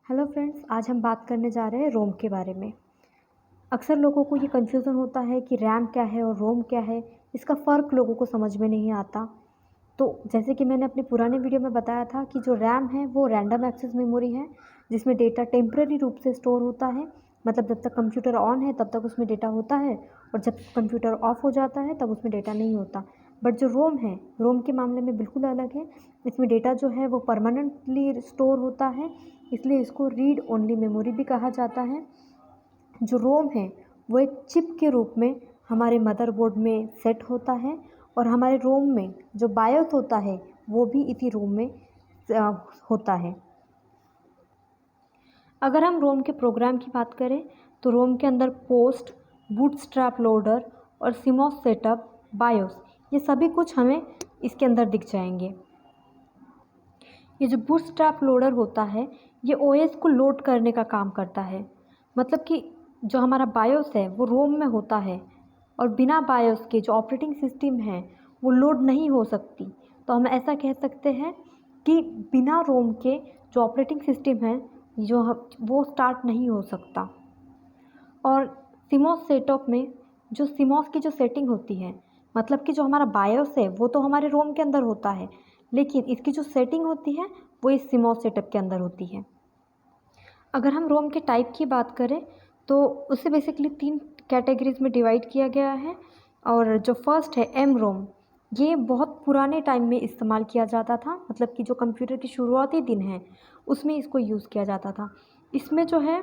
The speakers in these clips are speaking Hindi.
हेलो फ्रेंड्स, आज हम बात करने जा रहे हैं रोम के बारे में। अक्सर लोगों को ये कन्फ्यूज़न होता है कि रैम क्या है और रोम क्या है, इसका फ़र्क लोगों को समझ में नहीं आता। तो जैसे कि मैंने अपने पुराने वीडियो में बताया था कि जो रैम है वो रैंडम एक्सेस मेमोरी है, जिसमें डेटा टेम्परेरी रूप से स्टोर होता है। मतलब जब तक कंप्यूटर ऑन है तब तक उसमें डेटा होता है, और जब कंप्यूटर ऑफ हो जाता है तब उसमें डेटा नहीं होता। बट जो रोम है, रोम के मामले में बिल्कुल अलग है। इसमें डेटा जो है वो परमानेंटली स्टोर होता है, इसलिए इसको रीड ओनली मेमोरी भी कहा जाता है। जो रोम है वो एक चिप के रूप में हमारे मदरबोर्ड में सेट होता है, और हमारे रोम में जो बायोस होता है वो भी इसी रोम में होता है। अगर हम रोम के प्रोग्राम की बात करें तो रोम के अंदर पोस्ट, बूटस्ट्रैप लोडर और सीमॉस सेटअप, बायोस, ये सभी कुछ हमें इसके अंदर दिख जाएंगे। ये जो बूटस्ट्रैप लोडर होता है ये ओएस को लोड करने का काम करता है। मतलब कि जो हमारा बायोस है वो रोम में होता है, और बिना बायोस के जो ऑपरेटिंग सिस्टम है वो लोड नहीं हो सकती। तो हम ऐसा कह सकते हैं कि बिना रोम के जो ऑपरेटिंग सिस्टम है वो स्टार्ट नहीं हो सकता। और सीमॉस सेटअप में जो सीमॉस की जो सेटिंग होती है, मतलब कि जो हमारा बायोस है वो तो हमारे रोम के अंदर होता है, लेकिन इसकी जो सेटिंग होती है वो इस सीमॉस सेटअप के अंदर होती है। अगर हम रोम के टाइप की बात करें तो उसे बेसिकली 3 कैटेगरीज में डिवाइड किया गया है। और जो फर्स्ट है एम रोम, ये बहुत पुराने टाइम में इस्तेमाल किया जाता था। मतलब कि जो कंप्यूटर के शुरुआती दिन हैं उसमें इसको यूज़ किया जाता था। इसमें जो है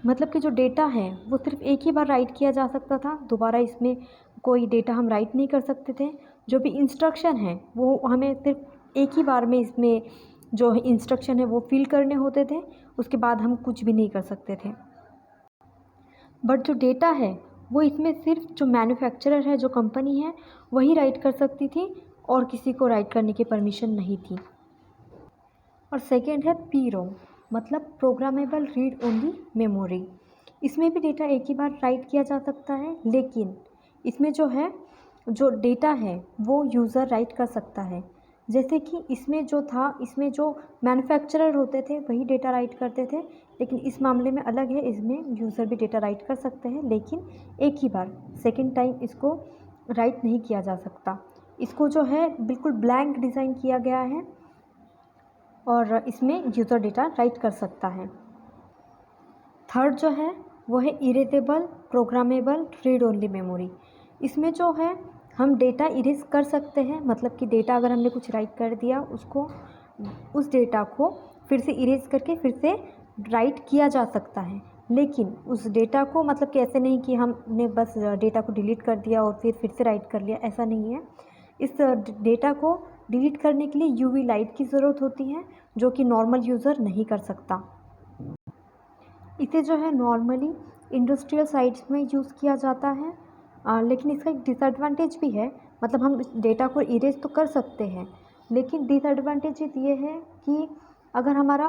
मतलब कि जो डेटा है वो सिर्फ एक ही बार राइट किया जा सकता था, दोबारा इसमें कोई डेटा हम राइट नहीं कर सकते थे। जो भी इंस्ट्रक्शन है वो हमें सिर्फ एक ही बार में इसमें जो इंस्ट्रक्शन है वो फिल करने होते थे, उसके बाद हम कुछ भी नहीं कर सकते थे। बट जो डेटा है वो इसमें सिर्फ जो मैन्युफैक्चरर है, जो कंपनी है, वही राइट कर सकती थी, और किसी को राइट करने की परमिशन नहीं थी। और सेकेंड है पी रोम, मतलब प्रोग्रामेबल रीड ओनली मेमोरी। इसमें भी डेटा एक ही बार राइट किया जा सकता है, लेकिन इसमें जो है जो डेटा है वो यूज़र राइट कर सकता है। जैसे कि इसमें जो था, इसमें जो मैन्युफैक्चरर होते थे वही डेटा राइट करते थे, लेकिन इस मामले में अलग है, इसमें यूज़र भी डेटा राइट कर सकते हैं, लेकिन एक ही बार, सेकेंड टाइम इसको राइट नहीं किया जा सकता। इसको जो है बिल्कुल ब्लैंक डिज़ाइन किया गया है, और इसमें यूज़र डेटा राइट कर सकता है। थर्ड जो है वो है erasable programmable read only memory. इसमें जो है हम डेटा इरेज कर सकते हैं, मतलब कि डेटा अगर हमने कुछ राइट कर दिया, उसको उस डेटा को फिर से इरेज करके फिर से राइट किया जा सकता है। लेकिन उस डेटा को, मतलब कि ऐसे नहीं कि हमने बस डेटा को डिलीट कर दिया और फिर से राइट कर लिया, ऐसा नहीं है। इस डेटा को डिलीट करने के लिए यूवी लाइट की ज़रूरत होती है, जो कि नॉर्मल यूज़र नहीं कर सकता। इसे जो है नॉर्मली इंडस्ट्रियल साइट्स में यूज़ किया जाता है, लेकिन इसका एक डिसएडवांटेज भी है। मतलब हम इस डेटा को इरेज तो कर सकते हैं, लेकिन डिसएडवांटेज ये है कि अगर हमारा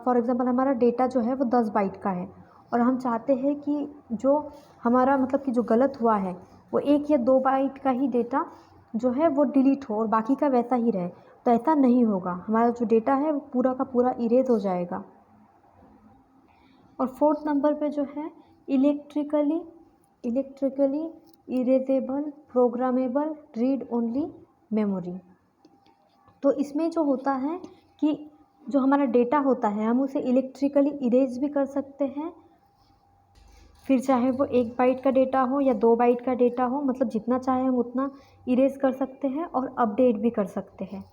फॉर एग्ज़ाम्पल हमारा डेटा जो है वो 10 बाइट का है, और हम चाहते हैं कि जो हमारा मतलब कि जो गलत हुआ है वो 1 या 2 बाइट का ही डेटा जो है वो डिलीट हो और बाकी का वैसा ही रहे, तो ऐसा नहीं होगा। हमारा जो डेटा है वो पूरा का पूरा इरेज हो जाएगा। और फोर्थ नंबर पे जो है electrically erasable programmable read only memory. तो इसमें जो होता है कि जो हमारा डेटा होता है हम उसे इलेक्ट्रिकली इरेज भी कर सकते हैं, फिर चाहे वो 1 बाइट का डेटा हो या 2 बाइट का डेटा हो, मतलब जितना चाहे हम उतना इरेज कर सकते हैं और अपडेट भी कर सकते हैं।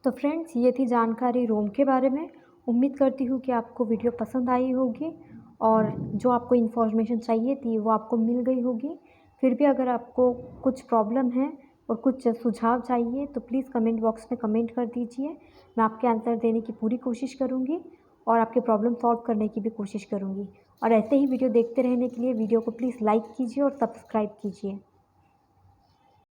तो फ्रेंड्स, ये थी जानकारी रोम के बारे में। उम्मीद करती हूँ कि आपको वीडियो पसंद आई होगी, और जो आपको इन्फॉर्मेशन चाहिए थी वो आपको मिल गई होगी। फिर भी अगर आपको कुछ प्रॉब्लम है और कुछ सुझाव चाहिए तो प्लीज़ कमेंट बॉक्स में कमेंट कर दीजिए। मैं आपके आंसर देने की पूरी कोशिश करूँगी, और आपके प्रॉब्लम सॉल्व करने की भी कोशिश करूँगी। और ऐसे ही वीडियो देखते रहने के लिए वीडियो को प्लीज़ लाइक कीजिए और सब्सक्राइब कीजिए।